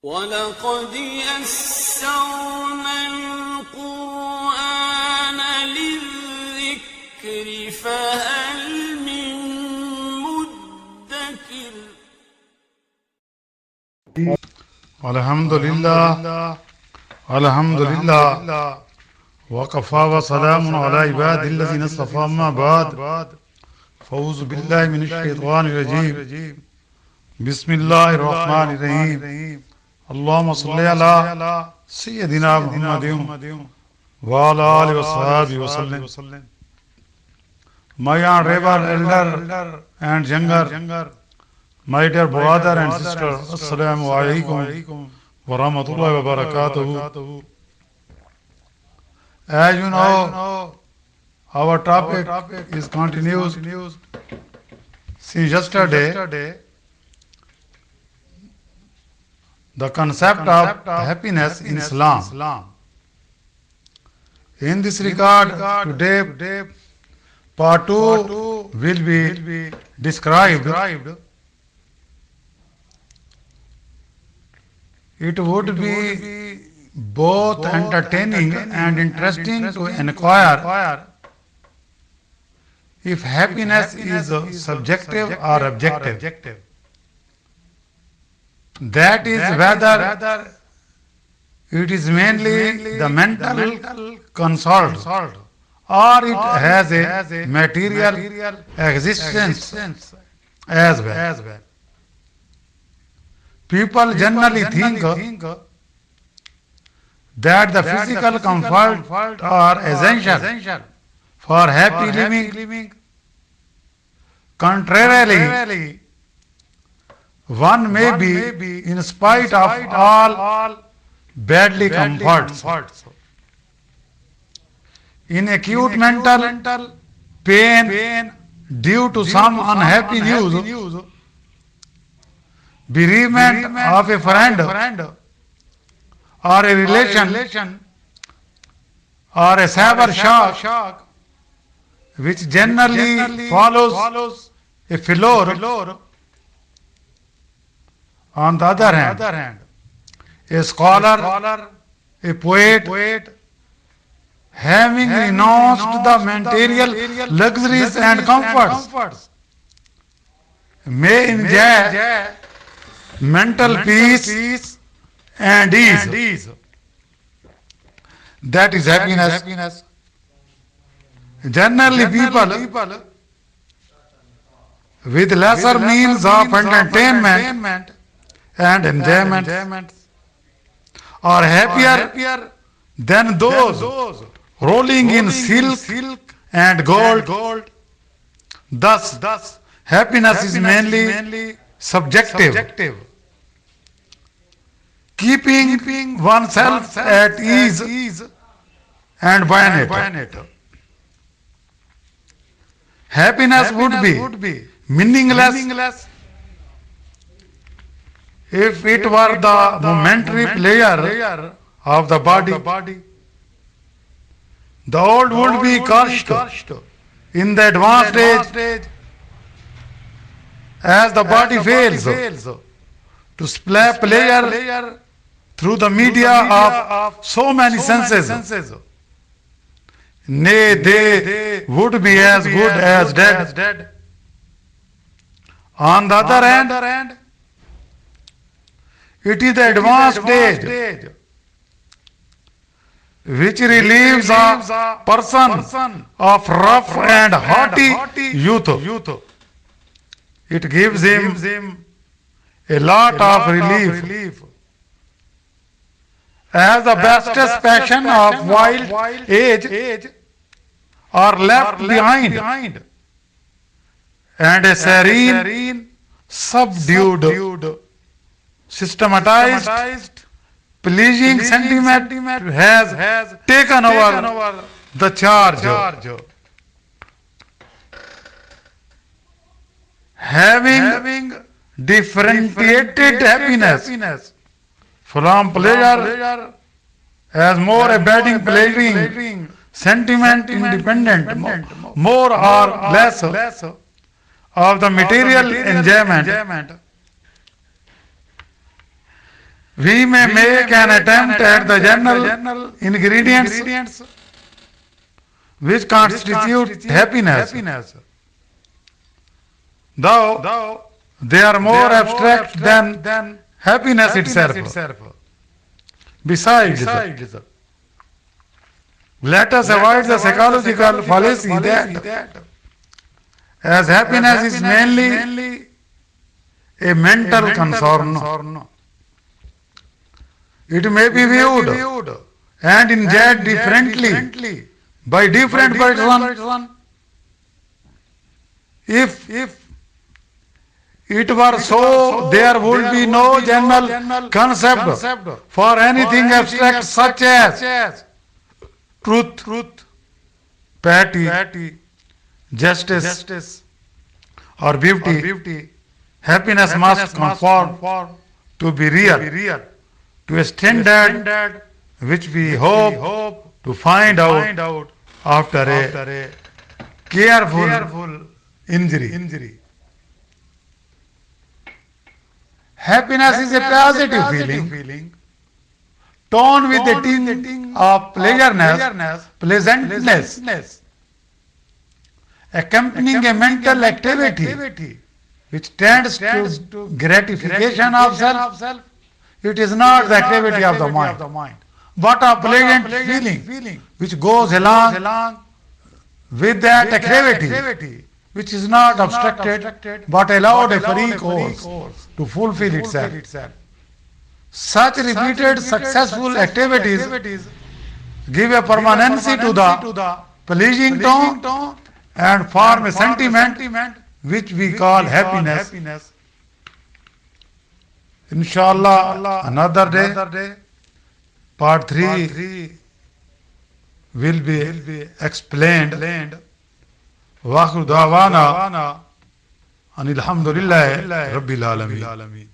وَلَقَدْ يَسَّرْنَا الْقُرْآنَ لِلذِّكْرِ فَهَلْ مِن مُّدَّكِرٍ الحمد لله وكفى وسلام على عباد الذين اصطفى أما بعد فأعوذ بالله من الشيطان الرجيم بسم الله الرحمن الرحيم اللهم صل على سيدنا محمد وعلى آله وصحبه وسلم. My honorable elder and younger, my dear brother and sister, Assalamu alaikum wa rahmatullahi wa barakatuhu. As you know, our topic is continuous since yesterday. The concept of happiness in Islam. In this regard, today part 2 will be described. It would be both entertaining and interesting to inquire if happiness is subjective or objective. That is whether it is mainly the mental consult or it has a material existence as well. People generally think that the physical comfort are essential for happy living. Contrarily, one may be in spite of all badly comforts. In acute mental pain due to some unhappy news, bereavement of a friend or a relation or a severe shock which generally follows a failure. On the other hand, a scholar, a poet, having renounced the material luxuries and comforts, may enjoy mental peace and ease. That is happiness. Generally, people with lesser means of entertainment and enjoyment are happier than those rolling in silk and gold. Thus, happiness is mainly subjective. Keeping oneself at ease and buoyant. Happiness would be meaningless if it were the momentary pleasure of the body. The old would be cursed in the advanced age as the body fails to splay pleasure through the media of so many senses. Nay, they would be as good as dead. On the other hand, it is the advanced age which relieves a person of rough and haughty youth. It gives him a lot of relief. As the bestest passion of wild age are left behind, and a serene, subdued, systematized, pleasing sentiment has taken over the charge. Having differentiated happiness from pleasure as more abiding pleasuring sentiment independent, more or less of the material enjoyment. we may make an attempt at the general ingredients which constitute happiness, though they are more abstract than happiness itself. Besides, let us avoid the psychological fallacy that as happiness is mainly a mental concern, it may be viewed and enjoyed differently by different persons. If it were so, there would be no general concept for anything abstract such as truth, piety, justice, or beauty. Happiness must conform to be real, to a standard which we hope to find out after a careful inquiry. Happiness is a positive feeling, torn with a tinge of pleasantness, accompanying a mental activity which tends to gratification of self. It is not the activity of the mind, but a pleasant feeling which goes along with that activity, which is not obstructed but allowed a free course to fulfill itself. Such repeated successful activities give a permanency to the pleasing tone and form a sentiment which we call happiness. Inshallah, another day, part 3 will be explained. Wa akhiru da'wana anil hamdulillahi rabbil alamin.